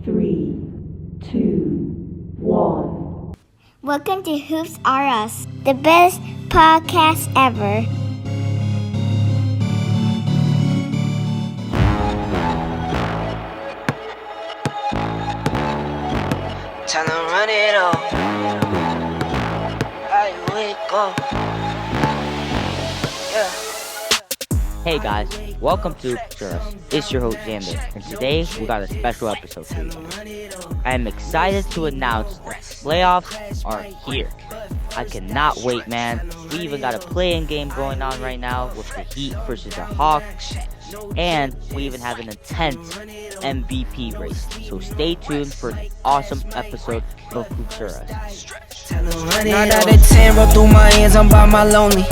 Three, two, one. Welcome to Hoops R Us, the best podcast ever. Time to run it up. I wake up. Yeah. Hey guys, welcome to Us. It's your host Xander, and today we got a special episode for you. I am excited to announce that playoffs are here. I cannot wait, man. We even got a play-in game going on right now with the Heat versus the Hawks, and we even have an intense MVP race. So stay tuned for an awesome episode of Us. 9 out of 10, roll through my hands, I'm by my lonely.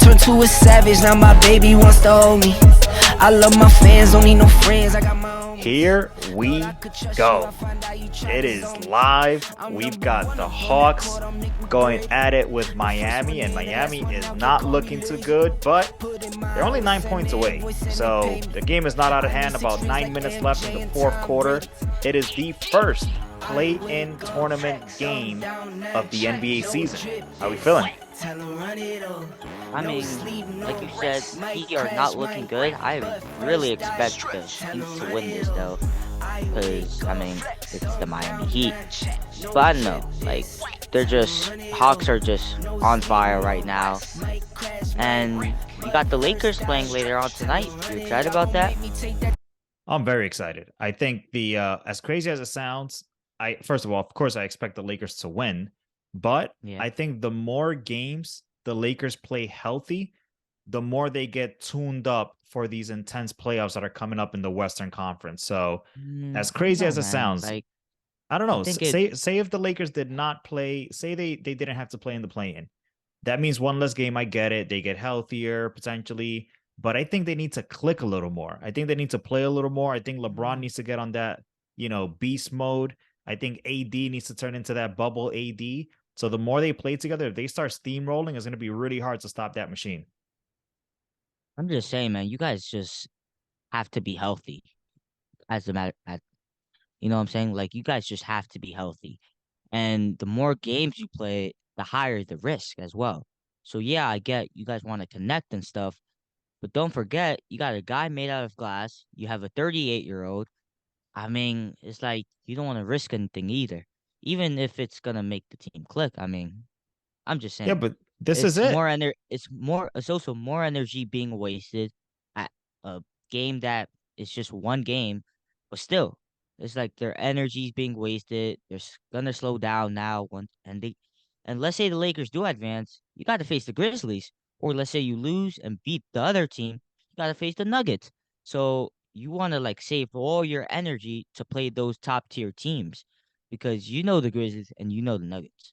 Turn to a savage, now my baby wants to hold me. I love my fans, don't need no friends, I got my own. Here we go. It is live. We've got the Hawks going at it with Miami, and Miami is not looking too good, but they're only 9 points away. So the game is not out of hand. About 9 minutes left in the fourth quarter. It is the first play-in tournament game of the NBA season. How are we feeling? I mean, like you said, Heat are not looking good. I really expect the Heat to win this, though. Because, I mean, it's the Miami Heat. But I don't know. Like, Hawks are just on fire right now. And you got the Lakers playing later on tonight. You excited about that? I'm very excited. I think as crazy as it sounds, first of all, of course, I expect the Lakers to win. But Yeah. I think the more games the Lakers play healthy, the more they get tuned up for these intense playoffs that are coming up in the Western Conference. So as crazy as it sounds, like, I don't know. I think Say if the Lakers did not play, say they didn't have to play in the play-in. That means one less game. I get it. They get healthier potentially, but I think they need to click a little more. I think they need to play a little more. I think LeBron needs to get on that, beast mode. I think AD needs to turn into that bubble AD. So the more they play together, if they start steamrolling, it's going to be really hard to stop that machine. I'm just saying, man, you guys just have to be healthy. As a matter, you know what I'm saying? Like, you guys just have to be healthy. And the more games you play, the higher the risk as well. So, yeah, I get you guys want to connect and stuff. But don't forget, you got a guy made out of glass. You have a 38-year-old. I mean, it's like you don't want to risk anything either. Even if it's going to make the team click. I mean, I'm just Yeah, saying. but this is it. It's also more energy being wasted at a game that is just one game, but still, it's like their energy's being wasted. Gonna slow down now and let's say the Lakers do advance, you got to face the Grizzlies, or let's say you lose and beat the other team, you got to face the Nuggets. So you want to like save all your energy to play those top tier teams because you know the Grizzlies and you know the Nuggets.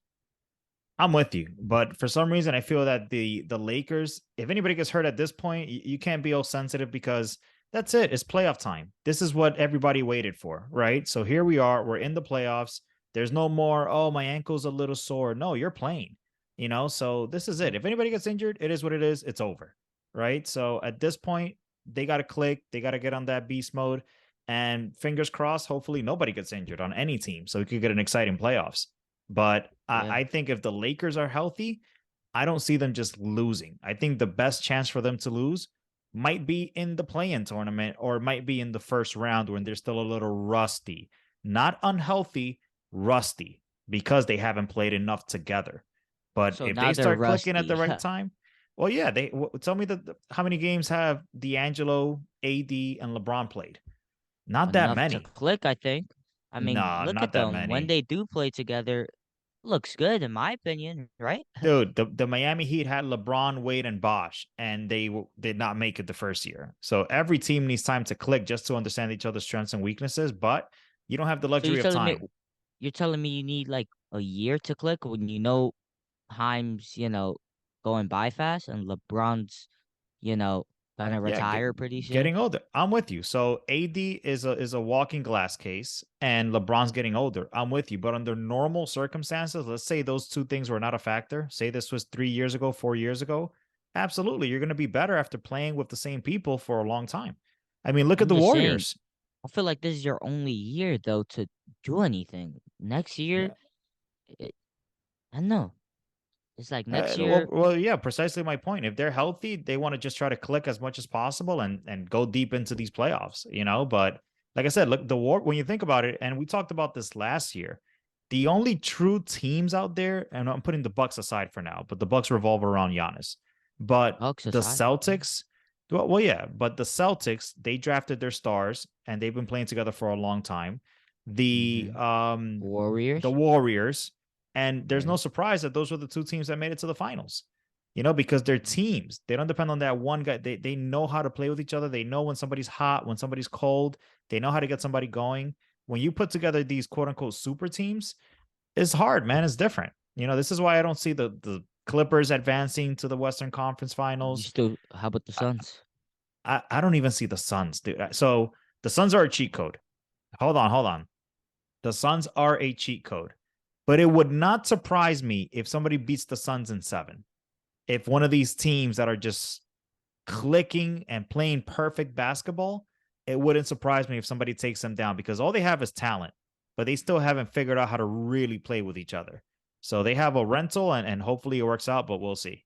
I'm with you, but for some reason, I feel that the Lakers, if anybody gets hurt at this point, you can't be all sensitive because that's it. It's playoff time. This is what everybody waited for, right? So here we are. We're in the playoffs. There's no more, oh, my ankle's a little sore. No, you're playing, so this is it. If anybody gets injured, it is what it is. It's over, right? So at this point, they got to click. They got to get on that beast mode. And fingers crossed, hopefully nobody gets injured on any team so we could get an exciting playoffs. But Yeah. I think if the Lakers are healthy, I don't see them just losing. I think the best chance for them to lose might be in the play-in tournament or it might be in the first round when they're still a little rusty. Not unhealthy, rusty, because they haven't played enough together. But So if now they they're start clicking at the rusty. right time, well, yeah, tell me how many games have D'Angelo, AD, and LeBron played? Not that Enough to many. click, I think. I mean, Nah, look not at that them. When many. they do play together, looks good in my opinion, right? Dude, the Miami Heat had LeBron, Wade, and Bosh, and they did not make it the first year. So every team needs time to click just to understand each other's strengths and weaknesses, but you don't have the So you're luxury of telling me time. you're telling me you need like a year to click when you know time's, going by fast and LeBron's, you know, gonna Yeah, retire pretty soon. getting older. I'm with you. So AD is a walking glass case, and LeBron's getting older. I'm with you. But under normal circumstances, let's say those two things were not a factor. Say this was 3 years ago, 4 years ago. Absolutely, you're going to be better after playing with the same people for a long time. I mean, look at I'm the just saying, Warriors. I feel like this is your only year though to do anything. Next year, Yeah. it, I don't know. It's like next Well, year. yeah, precisely my point. If they're healthy, they want to just try to click as much as possible and go deep into these playoffs, you know. But like I said, look, the war. When you think about it, and we talked about this last year, the only true teams out there, and I'm putting the Bucks aside for now, but the Bucks revolve around Giannis. But Bucks the aside. Celtics, well, yeah, but the Celtics, they drafted their stars and they've been playing together for a long time. The Mm-hmm. um the Warriors. Warriors, and there's no Yeah. surprise that those were the two teams that made it to the finals. You know, because they're teams. They don't depend on that one guy. They know how to play with each other. They know when somebody's hot, when somebody's cold. They know how to get somebody going. When you put together these quote unquote super teams, it's hard, man. It's different. You know, this is why I don't see the Clippers advancing to the Western Conference You Finals. still? How about the I, Suns? I don't even see the Suns, dude. So the Suns are a cheat code. Hold on. The Suns are a cheat code, but it would not surprise me if somebody beats the Suns in 7. If one of these teams that are just clicking and playing perfect basketball, it wouldn't surprise me if somebody takes them down because all they have is talent, but they still haven't figured out how to really play with each other. So they have a rental and hopefully it works out, but we'll see.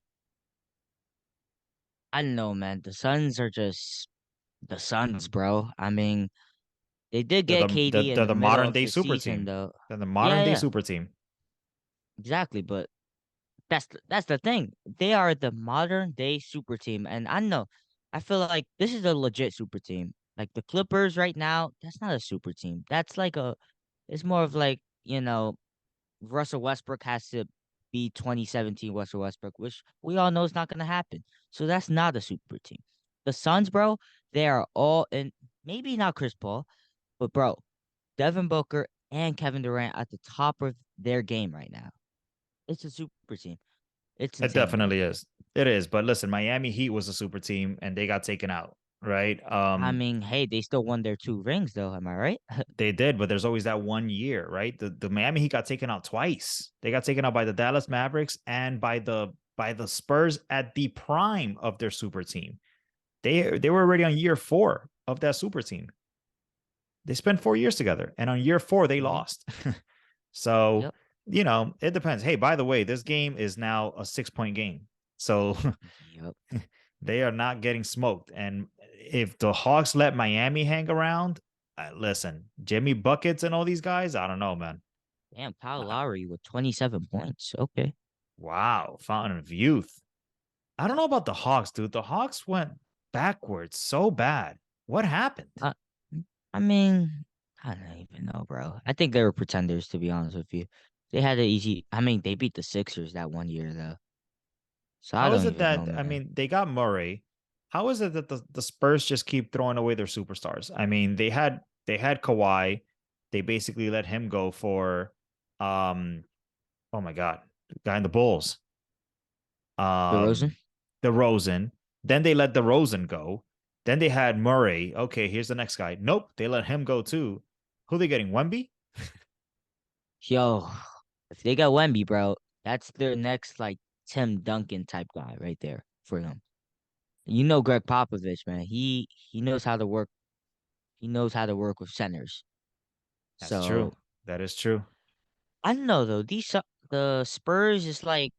I don't know, man. The Suns are just the Suns, bro. I mean, they did They're get the KD in they're the the middle modern of day the super season, team. though. They're the Yeah, modern day yeah, super team. exactly. But that's the thing. They are the modern day super team, and I don't know. I feel like this is a legit super team. Like the Clippers right now, that's not a super team. That's like a. It's more of like Russell Westbrook has to be 2017 Russell Westbrook, which we all know is not going to happen. So that's not a super team. The Suns, bro, they are all in. Maybe not Chris Paul, but bro, Devin Booker and Kevin Durant at the top of their game right now. It's a super team. It's It insane, bro. definitely is. It is. But listen, Miami Heat was a super team and they got taken out, right? I mean, hey, they still won their 2 rings, though. Am I right? They did, but there's always that one year, right? The Miami Heat got taken out twice. They got taken out by the Dallas Mavericks and by the Spurs at the prime of their super team. They were already on year 4 of that super team. They spent 4 years together, and on year 4 they Hmm. lost. So Yep. you know it depends. Hey, by the way, this game is now a 6 point game, so Yep. they are not getting smoked. And if the Hawks let Miami hang around, listen, Jimmy buckets and all these guys, I don't know, man. Damn, Kyle Uh, Lowry with 27 points. Okay. wow, fountain of youth. I don't know about the Hawks, dude. The Hawks went backwards so bad. What happened? Uh, I mean, I don't even know, bro. I think they were pretenders, to be honest with you. They had an easy. I mean, they beat the Sixers that one year, though. So I How is don't it even know, that I man. mean they got Murray? How is it that the Spurs just keep throwing away their superstars? I mean, they had Kawhi. They basically let him go for oh my god, the guy in the Bulls. DeRozan? The Rosen. Then they let the Rosen go. Then they had Murray. Okay, here's the next guy. Nope, they let him go too. Who they getting? Wemby? Yo, if they got Wemby, bro, that's their next, like, Tim Duncan type guy right there for them. You know Greg Popovich, man. He knows how to work. He knows how to work with centers. That's true. So That is true. I don't know though. The Spurs is like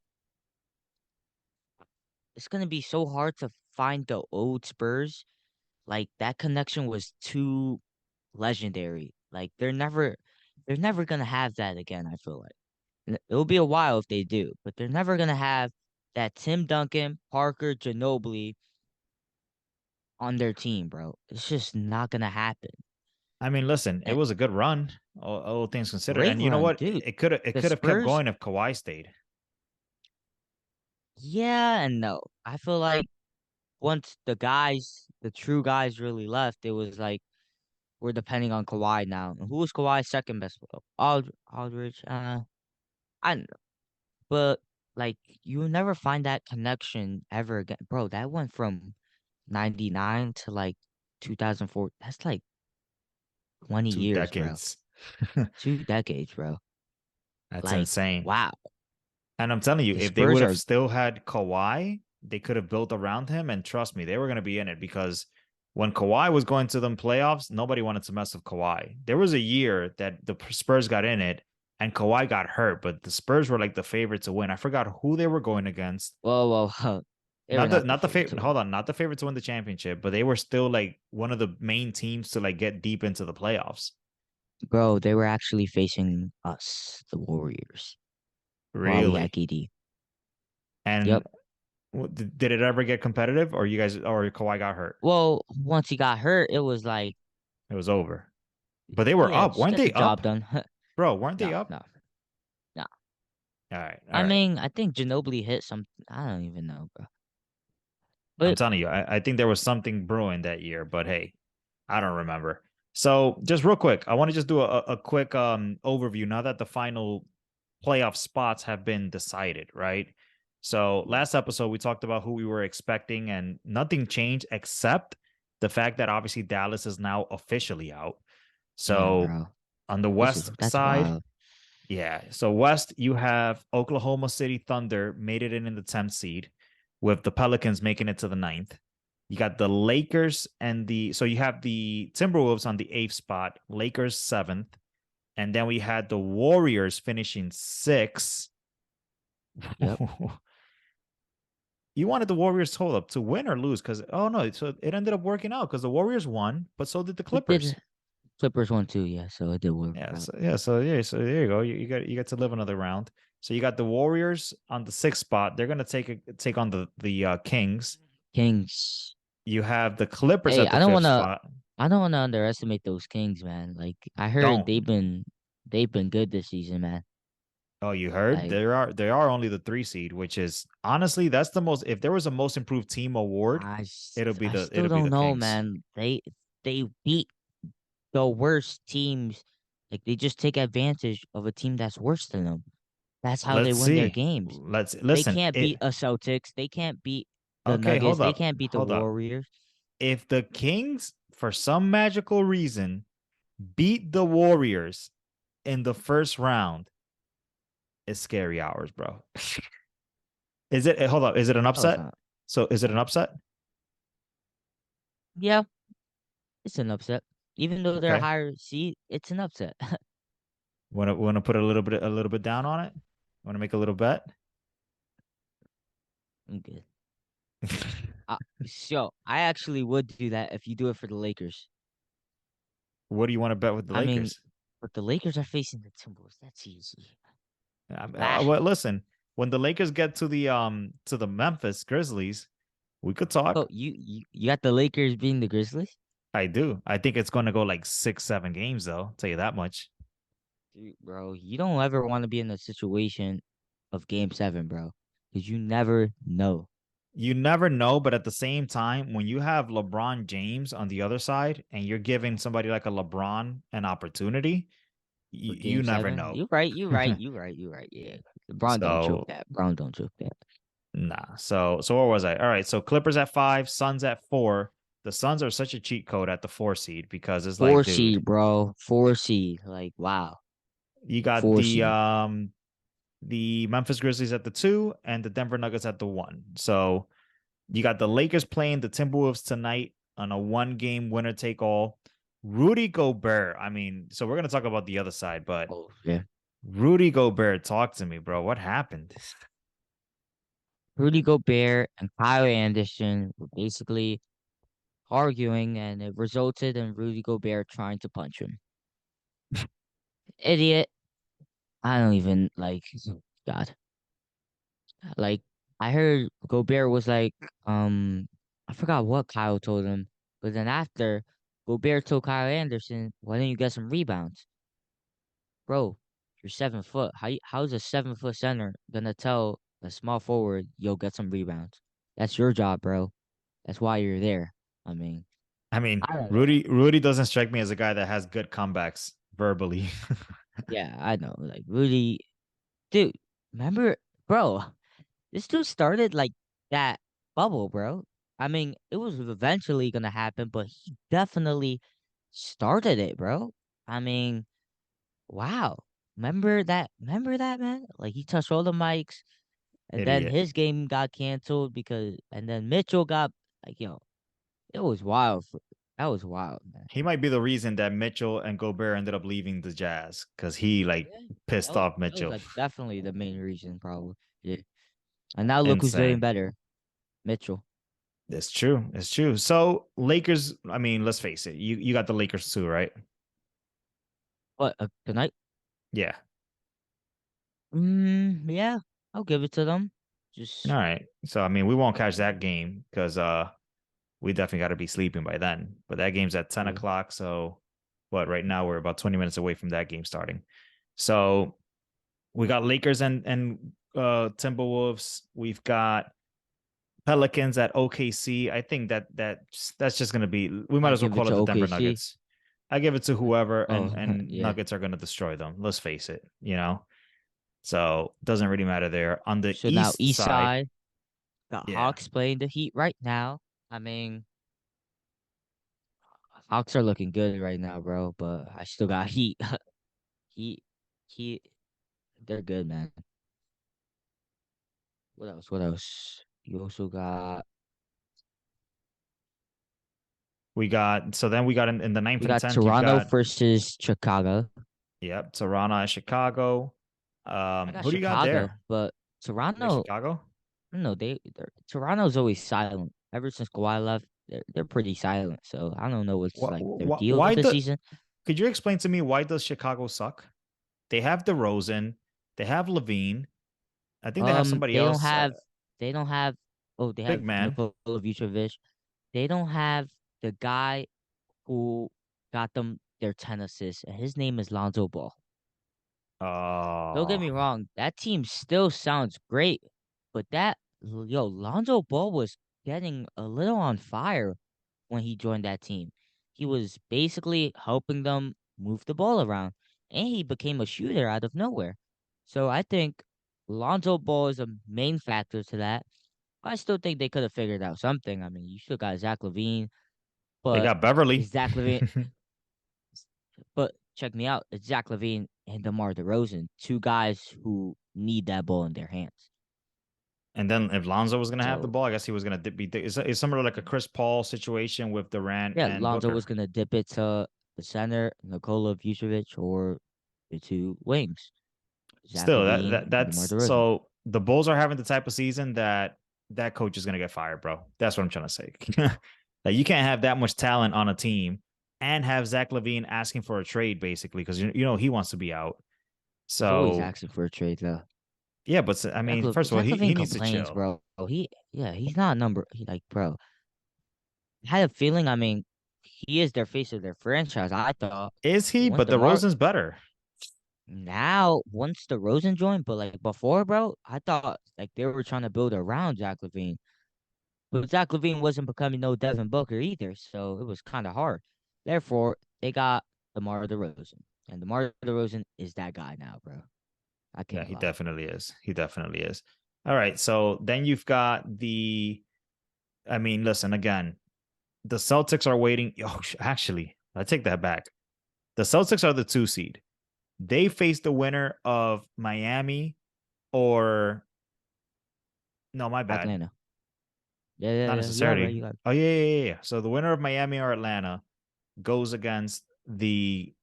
it's gonna be so hard to find the old Spurs. Like that connection was too legendary. Like they're never gonna have that again, I feel like. It'll be a while if they do, but they're never gonna have that Tim Duncan, Parker, Ginobili on their team, bro. It's just not gonna happen. I mean, listen, it And was a good run, all things considered. great And you know run, what? dude. It The could have kept Spurs, going if Kawhi stayed. yeah and no. I feel like once the true guys really left, it was like we're depending on Kawhi now. And who was Kawhi's second best player? Aldridge, I don't know. But like you'll never find that connection ever again. Bro, that went from 99 to like 2004. That's like 20 Two years, bro. decades. 2 decades, bro. That's Like, insane. wow. And I'm telling you, The if they Spurs would have are still had Kawhi, they could have built around him. And trust me, they were going to be in it because when Kawhi was going to them playoffs, nobody wanted to mess with Kawhi. There was a year that the Spurs got in it and Kawhi got hurt, but the Spurs were like the favorite to win. I forgot who they were going against. Whoa, they were not the Not the favorite to favorite. win. Hold on, not the favorite to win the championship, but they were still like one of the main teams to like get deep into the playoffs. Bro, they were actually facing us, the Warriors, while we had Really? KD. And Yep. did it ever get competitive, or you guys, or Kawhi got hurt? Well, once he got hurt, it was like, It was over. But they were yeah, up, just weren't get the they job up, done. bro? Weren't they No, up? no, no. All right, all I right. mean, I think Ginobili hit some. I don't even know, bro. I'm But telling you, I think there was something brewing that year, but hey, I don't remember. So just real quick, I want to just do a quick overview now that the final playoff spots have been decided, right? So last episode we talked about who we were expecting, and nothing changed except the fact that obviously Dallas is now officially out. damn, So bro, on the this is West that's side, wild. yeah. So West, you have Oklahoma City Thunder made it in the 10th seed, with the Pelicans making it to the ninth. You got the Lakers and so you have the Timberwolves on the eighth spot, Lakers seventh, and then we had the Warriors finishing sixth. Yep. You wanted the Warriors hold up to win or lose? Because no, so it ended up working out because the Warriors won, but so did the It Clippers. did. Clippers won too, yeah. So it did work Yeah, out. so there you go. You got to live another round. So you got the Warriors on the sixth spot. They're gonna take on the Kings. Kings. You have the Clippers Hey, at the fifth spot. I don't wanna underestimate those Kings, man. Like I heard Don't. they've been good this season, man. Oh, you heard? Like They are only the 3 seed, which is honestly that's the most. If there was a most improved team award, I still it'll be don't the know, Kings. man. They beat the worst teams. Like they just take advantage of a team that's worse than them. That's how they Let's win their see. games. Let's They listen. can't beat a Celtics. They can't beat the Okay, Nuggets. hold They up, can't beat the hold up. Warriors. If the Kings, for some magical reason, beat the Warriors in the first round, it's scary hours, bro. Is it? Hold up. Is it an No, it's upset? not. So is it an upset? Yeah, it's an upset. Even though they're Okay. higher seed, it's an upset. Want to put a little bit down on it? Want to make a little bet? I'm good. Uh, so I actually would do that if you do it for the Lakers. What do you want to bet with the I mean, Lakers? but the Lakers are facing the Timberwolves. That's easy. Ah, Well, listen. When the Lakers get to the Memphis Grizzlies, we could oh, talk. you got the Lakers being the Grizzlies? I do. I think it's going to go like 6, 7 games, though. I'll tell you that much. Dude, bro, you don't ever want to be in a situation of Game 7, bro, because you never know. You never know, but at the same time, when you have LeBron James on the other side and you're giving somebody like a LeBron an opportunity, For you Game never 7, know. you're right. You're right. You're right. You're right. Yeah, LeBron don't choke So that. Brown don't choke that. nah. So where was I? All right. So Clippers at 5, Suns at 4. The Suns are such a cheat code at the 4 seed because it's like, Four dude, seed, bro. Four seed. Like, wow. you got Four seed. the Memphis Grizzlies at the 2 and the Denver Nuggets at the 1. So you got the Lakers playing the Timberwolves tonight on a 1 game winner take all. Rudy Gobert. I mean, so we're gonna talk about the other side, but Oh, yeah. Rudy Gobert, talk to me, bro. What happened? Rudy Gobert and Kyle Anderson were basically arguing, and it resulted in Rudy Gobert trying to punch him. Idiot. I don't even like God. Like I heard Gobert was like, I forgot what Kyle told him, but then after Gobert told Kyle Anderson, why didn't you get some rebounds? Bro, you're 7 foot. How's a 7 foot center gonna tell a small forward, yo, get some rebounds? That's your job, bro. That's why you're there. I mean, I mean, I don't know. Rudy doesn't strike me as a guy that has good comebacks verbally. Yeah, I know. Like Rudy, dude, remember, bro, this dude started like that bubble, bro. I mean, it was eventually gonna happen, but he definitely started it, bro. I mean, wow. Remember that, man? Like he touched all the mics, and then Idiot. his game got canceled because and then Mitchell got like, it was wild. That was wild, man. He might be the reason that Mitchell and Gobert ended up leaving the Jazz because he like Yeah, pissed off that was Mitchell. like definitely the main reason, probably. Yeah. And now look who's doing Insane. better, Mitchell. It's true. It's true. So Lakers, I mean, let's face it. You got the Lakers too, right? What tonight? Yeah. Yeah, I'll give it to them. All Just right. So I mean, we won't catch that game because we definitely got to be sleeping by then. But that game's at 10 yeah. o'clock. So what right now we're about 20 minutes away from that game starting. So we got Lakers and Timberwolves. We've got Pelicans at OKC. I think that's just gonna be we might I as well give it call to it the Denver OKC. Nuggets. I give it to whoever Oh, and yeah. Nuggets are gonna destroy them. Let's face it, you know. So doesn't really matter there. On the So now east East side, side, the yeah. Hawks playing the Heat right now. I mean, Hawks are looking good right now, bro. But I still got Heat. Heat, Heat. They're good, man. What else? What else? You also got We got in the ninth we and got 10th, you've Toronto got versus Chicago. yep, Toronto and Chicago. I got Who do you got Chicago, there? but You got Toronto. Chicago? I don't know. They're Toronto's always silent. Ever since Kawhi left, they're pretty silent. So I don't know what's like their deal Why this the season. could you explain to me why does Chicago suck? They have DeRozan, they have Levine. I think they have somebody They don't else, have they don't have oh they big have man. Nikola Vucevic. They don't have the guy who got them their 10 assists, and his name is Lonzo Ball. Don't get Oh, me wrong, that team still sounds great, but Lonzo Ball was getting a little on fire when he joined that team. He was basically helping them move the ball around, and he became a shooter out of nowhere. So I think Lonzo Ball is a main factor to that. I still think they could have figured out something. I mean, you still got Zach Levine, they but got Beverly. Zach Levine, but check me out. It's Zach Levine and DeMar DeRozan, two guys who need that ball in their hands. And then if Lonzo was gonna have the So ball, I guess he was gonna be. It's similar like a Chris Paul situation with Durant yeah, and Lonzo Booker. was gonna dip it to the center, Nikola Vucevic, or the two wings, Zach Still, Levine and DeMar that's DeRozan. so the Bulls are having the type of season that that coach is gonna get fired, bro. That's what I'm trying to say. Like you can't have that much talent on a team and have Zach Levine asking for a trade basically because you know he wants to be out. He's always So asking for a trade, though. yeah, but I mean, first of all, Zach he Levine needs to complains, chill. bro. He's not number. Bro. I had a feeling. I mean, he is their face of their franchise. I thought Is he? once But Demar DeRozan's better. now once the Rosen joined, but like before, bro, I thought like they were trying to build around Zach Levine. But Zach Levine wasn't becoming no Devin Booker either, so it was kind of hard. Therefore, they got DeMar DeRozan, and DeMar DeRozan is that guy now, bro. I Yeah, can't he lie. definitely is. He definitely is. All right. So then you've got the. I mean, listen again. The Celtics are waiting. Oh, actually, I take that back. The Celtics are the 2 seed. They face the winner of Miami or no, my bad. Atlanta. Yeah, yeah, Not yeah. You got it right. necessarily. You got it. Oh yeah. So the winner of Miami or Atlanta goes against the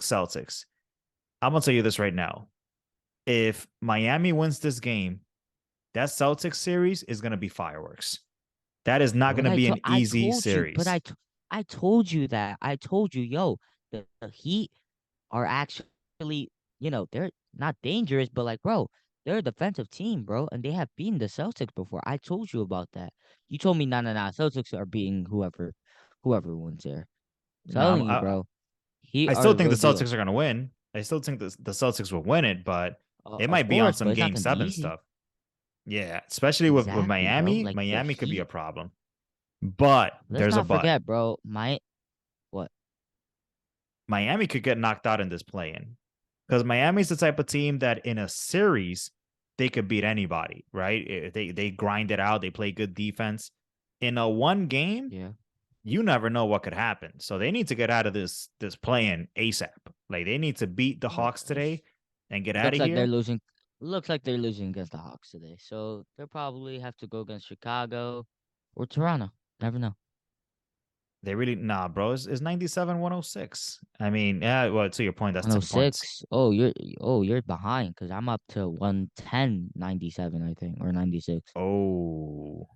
Celtics. I'm gonna tell you this right now. If Miami wins this game, that Celtics series is gonna be fireworks. That is not What gonna be an I easy told you, but series. I told you that. I told you, yo, the Heat are actually, they're not dangerous, but like, bro, they're a defensive team, bro, and they have beaten the Celtics before. I told you about that. You told me, no, no, no, Celtics are beating whoever wins there. No, Telling you, bro, Heat I are still the think the real deal. Celtics are gonna win. I still think the Celtics will win it, but it Of might be on course, but some it's not game gonna be seven easy. stuff. Yeah, especially with Exactly, bro. Miami. Like the Miami could be a Heat. problem. But Let's there's a not but. forget, bro. What? Miami could get knocked out in this play-in because Miami's the type of team that in a series they could beat anybody, right? They grind it out, they play good defense. In a one game, Yeah. you never know what could happen. So they need to get out of this play-in ASAP. Like they need to beat the Well, Hawks today and get out looks of like they're here. losing. Looks like they're losing against the Hawks today. So they'll probably have to go against Chicago or Toronto. Never know. They really nah, bro. It's 97-106. I mean, yeah, well, to your point, that's 10 points. 106. You're behind because I'm up to 110.97, I think, or 96. Oh,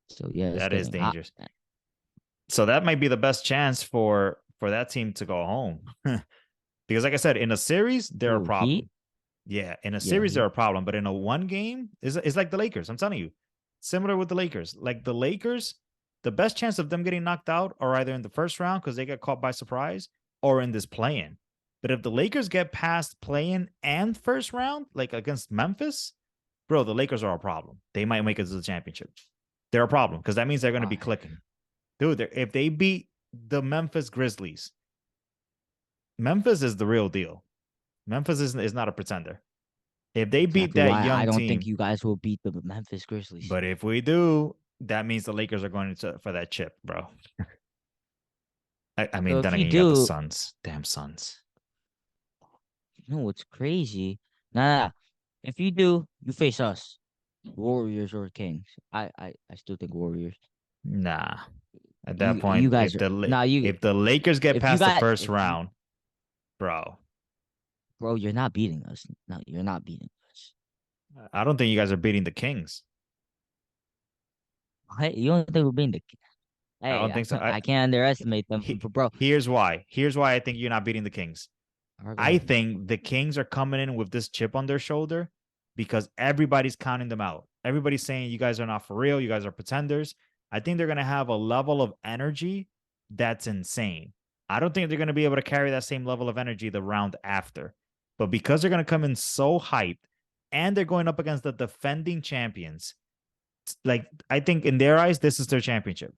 So yeah, it's that is getting hot. dangerous. So that might be the best chance for that team to go home. Because like I said, in a series, they're a Ooh, Heat? problem. Yeah, in a Yeah, series, they're Heat. a problem. But in a one game, it's like the Lakers. I'm telling you. Similar with the Lakers. Like the Lakers, the best chance of them getting knocked out are either in the first round because they get caught by surprise or in this play-in. But if the Lakers get past play-in and first round, like against Memphis, bro, the Lakers are a problem. They might make it to the championship. They're a problem because that means they're going to be Why? clicking. Dude, if they beat the Memphis Grizzlies, Memphis is the real deal. Memphis is not a pretender. If they beat Exactly that why I young don't think team, you guys will beat the Memphis Grizzlies. but if we do, that means the Lakers are going for that chip, bro. I mean, So then if you again, you got the do, Suns. Damn Suns. you know what's crazy? Nah. If you do, you face us, Warriors or Kings. I still think Warriors. Nah. At that You point, guys are nah. You if the Lakers get if you past the got first if you round, bro, bro, you're not beating us. No, you're not beating us. I don't think you guys are beating the Kings. Hey, you don't think we're beating the? I Hey, don't think so. I can't underestimate them, but bro. Here's why. Here's why I think you're not beating the Kings. All right, go I ahead. think the Kings are coming in with this chip on their shoulder because everybody's counting them out. Everybody's saying you guys are not for real. You guys are pretenders. I think they're going to have a level of energy that's insane. I don't think they're going to be able to carry that same level of energy the round after. But because they're going to come in so hyped and they're going up against the defending champions, like I think in their eyes, this is their championship.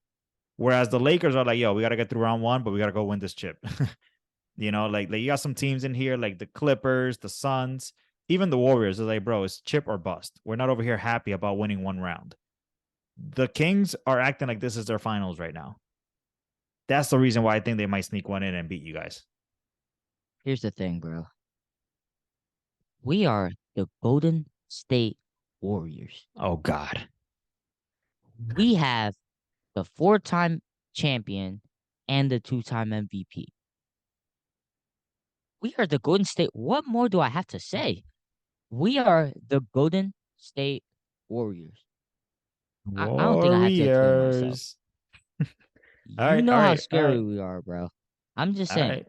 Whereas the Lakers are like, yo, we got to get through round one, but we got to go win this chip. You know, like you got some teams in here like the Clippers, the Suns, even the Warriors. Is like, bro, it's chip or bust. We're not over here happy about winning one round. The Kings are acting like this is their finals right now. That's the reason why I think they might sneak one in and beat you guys. Here's the thing, bro. We are the Golden State Warriors. Oh God. We have the 4-time champion and the 2-time MVP. We are the Golden State. What more do I have to say? We are the Golden State Warriors. I don't think I have to explain myself. Warriors. All You right, know all how right, all scary right, we are, bro. I'm just all saying.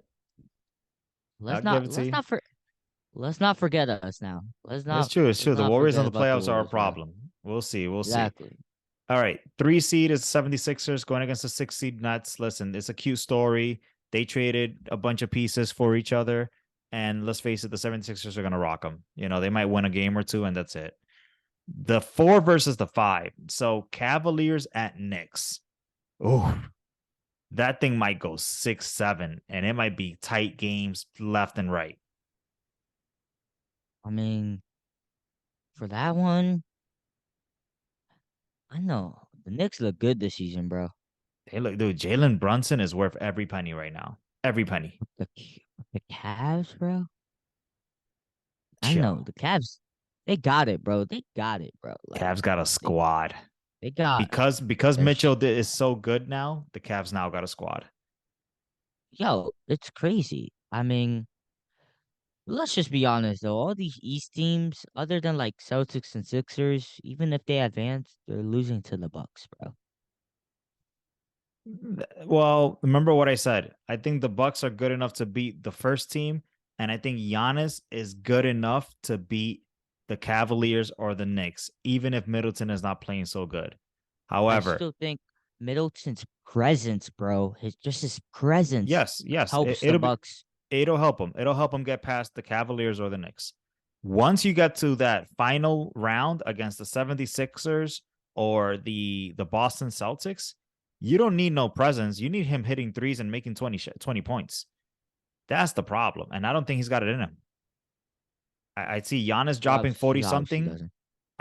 right. I'll give it to you. Let's not forget us now. It's true. It's Let's true. The not Warriors in forget the about the playoffs are a Warriors, bro. problem. We'll see. We'll see. Exactly. All right. 3 seed is 76ers going against the 6 seed Nets. Listen, it's a cute story. They traded a bunch of pieces for each other. And let's face it, the 76ers are going to rock them. You know, they might win a game or two, and that's it. The 4 versus the 5. So Cavaliers at Knicks. Oh, that thing might go 6-7, and it might be tight games left and right. I mean, for that one, I know the Knicks look good this season, bro. Hey, look, dude, Jalen Brunson is worth every penny right now. Every penny. The Cavs, bro. I Chill. know the Cavs. They got it, bro. They got it, bro. Like Cavs got a squad. they got Because this. Mitchell is so good now, the Cavs now got a squad. Yo, it's crazy. I mean, let's just be honest though. All these East teams, other than like Celtics and Sixers, even if they advance, they're losing to the Bucks, bro. Well, remember what I said. I think the Bucks are good enough to beat the first team, and I think Giannis is good enough to beat the Cavaliers or the Knicks, even if Middleton is not playing so good. I However, still think Middleton's presence, bro, his presence yes, helps the Bucks. it'll help them. It'll help them get past the Cavaliers or the Knicks. Once you get to that final round against the 76ers or the Boston Celtics, you don't need no presence. You need him hitting threes and making 20 points. That's the problem. And I don't think he's got it in him. I see Giannis dropping 40 something.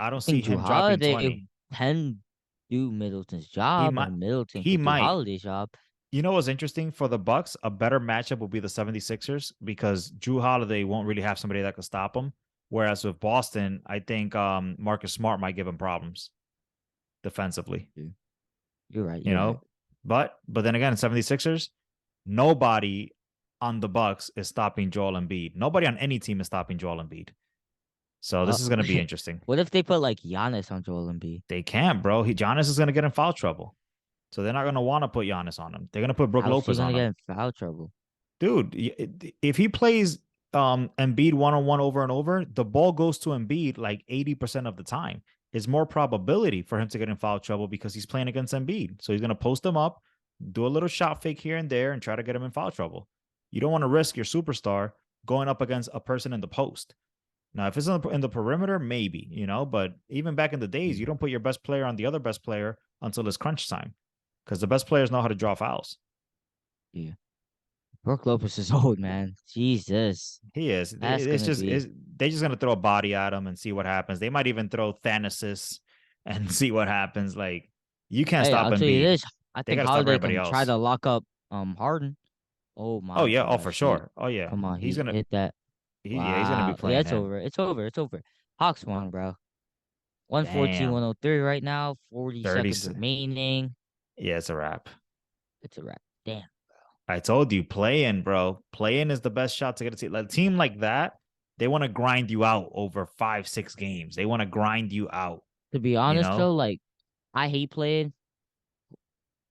I don't see him dropping 20. Can do Middleton's He job, might. and Middleton He can do might. Holiday's job. You know what's interesting for the Bucks? A better matchup will be the 76ers because Drew Holiday won't really have somebody that could stop him. Whereas with Boston, I think Marcus Smart might give him problems defensively. You're right. You know, But then again, 76ers, nobody on the Bucks is stopping Joel Embiid. Nobody on any team is stopping Joel Embiid. So this is going to be interesting. What if they put like Giannis on Joel Embiid? They can't, bro. Giannis is going to get in foul trouble. So they're not going to want to put Giannis on him. They're going to put Brook Lopez on him. Get in foul trouble? Dude, if he plays Embiid one-on-one over and over, the ball goes to Embiid like 80% of the time. There's more probability for him to get in foul trouble because he's playing against Embiid. So he's going to post him up, do a little shot fake here and there, and try to get him in foul trouble. You don't want to risk your superstar going up against a person in the post. Now, if it's in the perimeter, maybe, but even back in the days, you don't put your best player on the other best player until it's crunch time because the best players know how to draw fouls. Yeah. Brook Lopez is old, man. Jesus. He is. They're just going to throw a body at him and see what happens. They might even throw Thanasis and see what happens. Like, you can't stop Embiid. I think Holiday can try to lock up Harden. Oh, my. Oh, yeah. Oh, for sure. Oh, yeah. Come on. He's going to hit that. Yeah, he's going to be playing. Yeah, it's over. It's over. Hawks won, bro. 114-103 right now. 40 seconds remaining. Yeah, it's a wrap. It's a wrap. Damn, bro. I told you, play-in, bro. Play-in is the best shot to get a team. Like, a team like that, they want to grind you out over 5-6 games. They want to grind you out. To be honest, though, like, I hate playing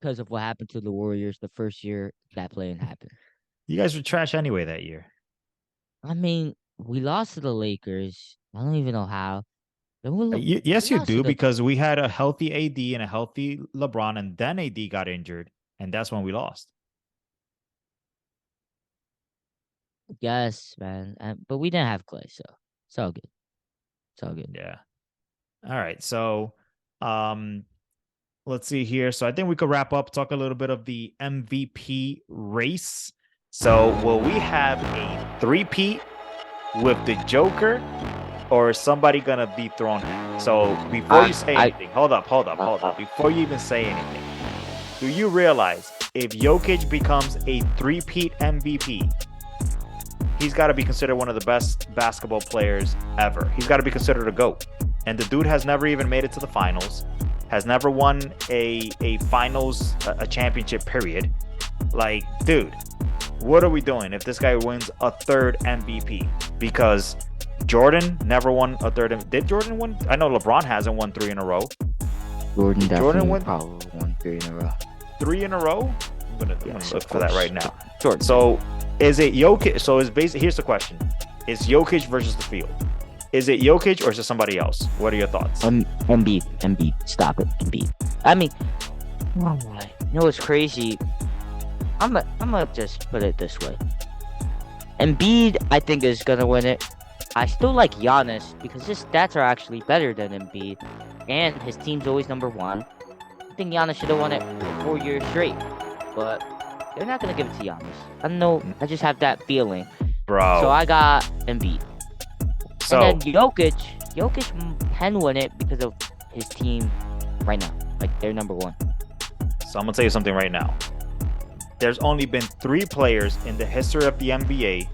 because of what happened to the Warriors the first year that play-in happened. You guys were trash anyway that year. I mean, we lost to the Lakers. I don't even know how. Yes, you do, because we had a healthy AD and a healthy LeBron, and then AD got injured, and that's when we lost. Yes, man. But we didn't have Clay, so it's all good. It's all good. Yeah. All right. So, let's see here. So I think we could wrap up, talk a little bit of the MVP race. So will we have a three-peat with the Joker, or is somebody going to be thrown out? So before you say anything, hold up. Before you even say anything, do you realize if Jokic becomes a three-peat MVP, he's got to be considered one of the best basketball players ever. He's got to be considered a GOAT. And the dude has never even made it to the finals, has never won a finals, a championship, period. Like, dude, what are we doing if this guy wins a third MVP? Because Jordan never won a third. Did Jordan win? I know LeBron hasn't won 3 in a row. Jordan probably won 3 in a row. 3 in a row? I'm gonna look for that right now. Jordan. So is it Jokic? So it's basically, here's the question: is Jokic versus the field? Is it Jokic or is it somebody else? What are your thoughts? Embiid. Stop it, Embiid. I mean, you know what's crazy? I'm gonna just put it this way. Embiid, I think, is gonna win it. I still like Giannis because his stats are actually better than Embiid, and his team's always number 1. I think Giannis should have won it for 4 years straight, but they're not gonna give it to Giannis. I don't know. I just have that feeling, bro. So I got Embiid. So, and then Jokic can win it because of his team right now. Like, they're number 1. So I'm gonna tell you something right now. There's only been 3 players in the history of the NBA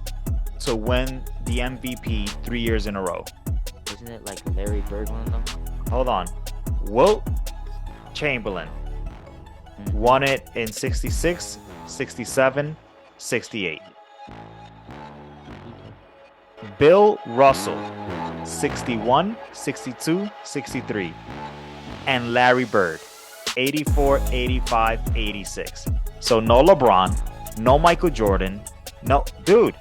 to win the MVP 3 years in a row. Isn't it like Larry Bird, one of them? Hold on. Wilt Chamberlain won it in 66, 67, 68. Bill Russell, 61, 62, 63. And Larry Bird, 84, 85, 86. So no LeBron, no Michael Jordan, no, dude.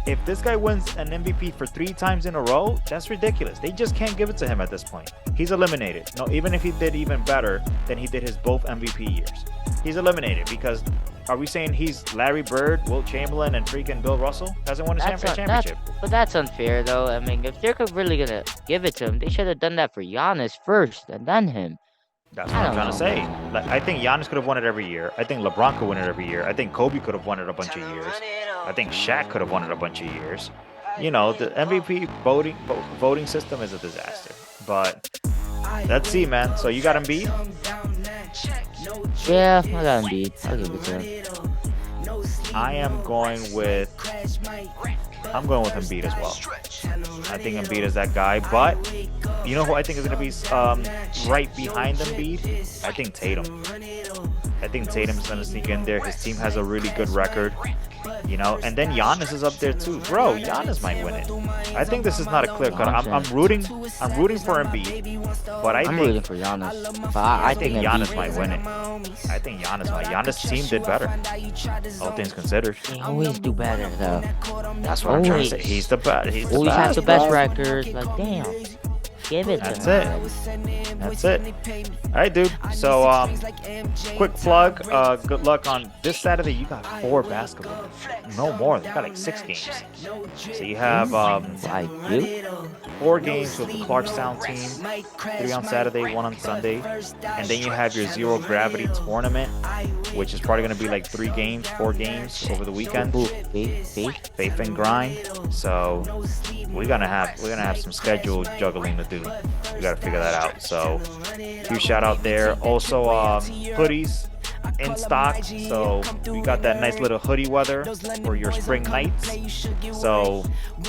If this guy wins an MVP for 3 times in a row, that's ridiculous. They just can't give it to him at this point. He's eliminated. No, even if he did even better than he did his both MVP years, he's eliminated. Because are we saying he's Larry Bird, Wilt Chamberlain, and freaking Bill Russell? Hasn't won a championship. But that's unfair, though. I mean, if they're really gonna give it to him, they should have done that for Giannis first and then him. That's what I'm trying to say. Like, I think Giannis could have won it every year. I think LeBron could win it every year. I think Kobe could have won it a bunch of years. I think Shaq could have won it a bunch of years. You know, the MVP voting system is a disaster. But let's see, man. So you got Embiid? Yeah, I got Embiid. I'll give it to him. I am going with Embiid as well. I think Embiid is that guy, but you know who I think is going to be right behind Embiid? I think Tatum. I think Tatum's gonna sneak in there. His team has a really good record, you know. And then Giannis is up there too, bro. Giannis might win it. I think this is not a clear cut. I'm rooting for Embiid, but I'm rooting for Giannis. But I think Giannis Embiid might win it. I think Giannis might. Giannis' team did better, all things considered. They always do better though. That's what I'm trying to say. He's the best. He's the Always best, has the best bro. records. Like damn. Give it That's to it. That's it. All right, dude. So, quick plug. Good luck on this Saturday. You got 4 basketball. No more. You got like 6 games. So you have Like you? 4 games with the Clarkstown team. 3 on Saturday, 1 on Sunday, and then you have your Zero Gravity tournament, which is probably gonna be like 3 games, 4 games over the weekend. Faith and grind. So we're gonna have some schedule juggling to do. We gotta figure that out. So huge shout out there. Also hoodies in stock, so we got that nice little hoodie weather for your spring nights. So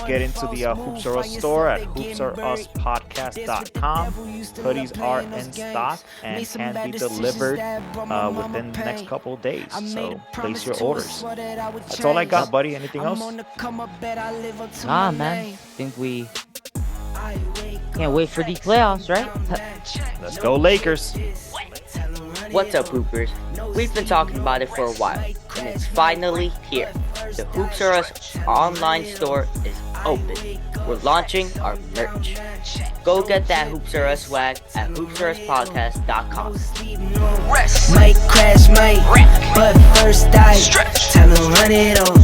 get into the Hoops R Us store at hoopsaruspodcast.com. Hoodies are in stock and can be delivered within the next couple of days, so place your orders. That's all I got, buddy. Anything else? Nah, man. I think we can't wait for these playoffs, right? Let's go Lakers. What's up, Hoopers? We've been talking about it for a while, and it's finally here. The Hoops R Us online store is open. We're launching our merch. Go get that Hoops R Us swag at hoopsaruspodcast.com. Might crash, might, but first I tell 'em run it off.